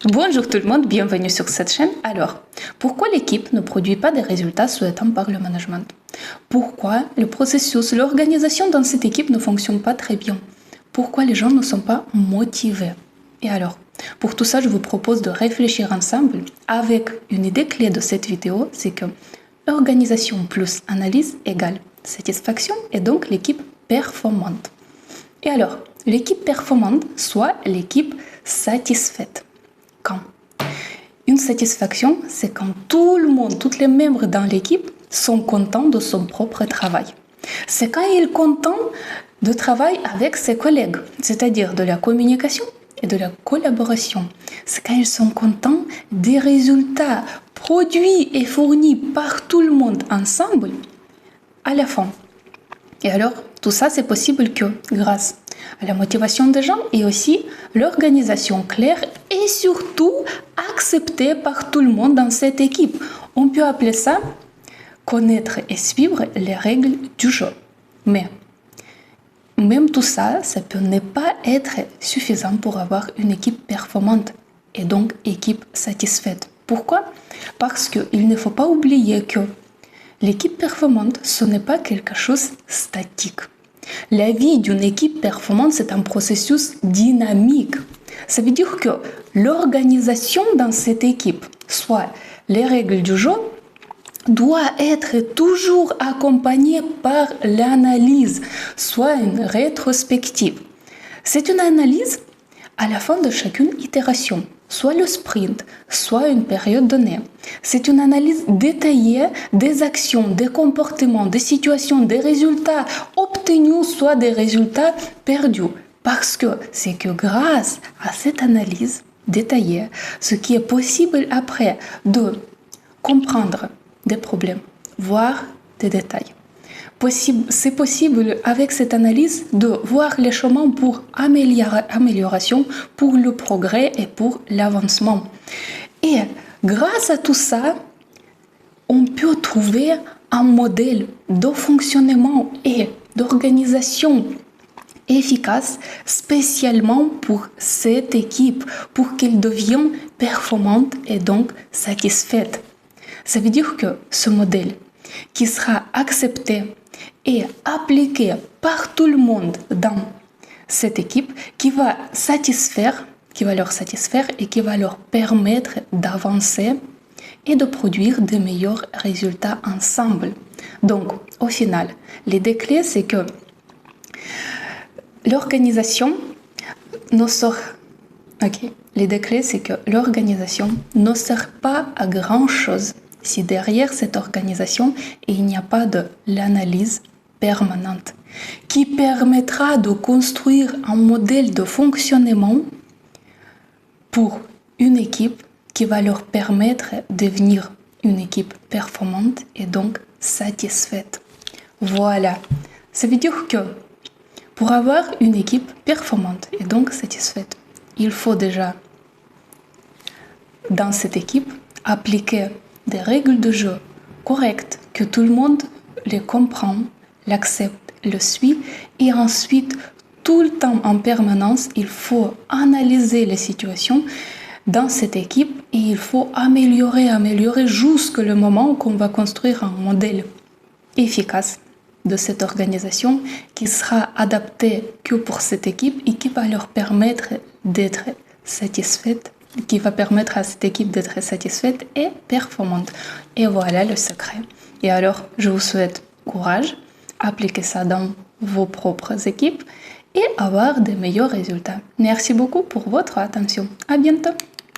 Bonjour tout le monde, bienvenue sur cette chaîne. Alors, pourquoi l'équipe ne produit pas des résultats souhaités par le management? Pourquoi le processus, l'organisation dans cette équipe ne fonctionne pas très bien? Pourquoi les gens ne sont pas motivés? Et alors, pour tout ça, je vous propose de réfléchir ensemble avec une idée clé de cette vidéo, c'est que organisation plus analyse égale satisfaction et donc l'équipe performante. Et alors, l'équipe performante, soit l'équipe satisfaite. Quand une satisfaction, c'est quand tout le monde, tous les membres dans l'équipe sont contents de son propre travail. C'est quand ils sont contents de travailler avec ses collègues, c'est-à-dire de la communication et de la collaboration. C'est quand ils sont contents des résultats produits et fournis par tout le monde ensemble à la fin. Et alors, tout ça, c'est possible que grâce à la motivation des gens et aussi l'organisation claire et surtout acceptée par tout le monde dans cette équipe. On peut appeler ça connaître et suivre les règles du jeu. Mais même tout ça, ça peut ne pas être suffisant pour avoir une équipe performante et donc équipe satisfaite. Pourquoi? Parce qu'il ne faut pas oublier que l'équipe performante, ce n'est pas quelque chose de statique. La vie d'une équipe performante, c'est un processus dynamique. Ça veut dire que l'organisation dans cette équipe, soit les règles du jeu, doit être toujours accompagnée par l'analyse, soit une rétrospective. C'est une analyse à la fin de chacune itération, soit le sprint, soit une période donnée. C'est une analyse détaillée des actions, des comportements, des situations, des résultats obtenus, soit des résultats perdus. Parce que c'est que grâce à cette analyse détaillée, ce qui est possible après de comprendre des problèmes, voire des détails. C'est possible avec cette analyse de voir les chemins pour amélioration, pour le progrès et pour l'avancement. Et grâce à tout ça, on peut trouver un modèle de fonctionnement et d'organisation efficace spécialement pour cette équipe, pour qu'elle devienne performante et donc satisfaite. Ça veut dire que ce modèle qui sera accepté et appliqué par tout le monde dans cette équipe, qui va leur satisfaire et qui va leur permettre d'avancer et de produire de meilleurs résultats ensemble. Donc, au final, l'idée clé, c'est que l'organisation ne sert pas à grand-chose si derrière cette organisation, il n'y a pas de l'analyse permanente qui permettra de construire un modèle de fonctionnement pour une équipe qui va leur permettre de devenir une équipe performante et donc satisfaite. Voilà. Ça veut dire que pour avoir une équipe performante et donc satisfaite, il faut déjà, dans cette équipe, appliquer des règles de jeu correctes, que tout le monde les comprend, l'accepte, le suit, et ensuite, tout le temps en permanence, il faut analyser les situations dans cette équipe et il faut améliorer jusqu'au moment qu'on va construire un modèle efficace de cette organisation qui sera adapté que pour cette équipe et qui va leur permettre d'être satisfaite, qui va permettre à cette équipe d'être satisfaite et performante. Et voilà le secret. Et alors, je vous souhaite courage, appliquez ça dans vos propres équipes et avoir de meilleurs résultats. Merci beaucoup pour votre attention. À bientôt.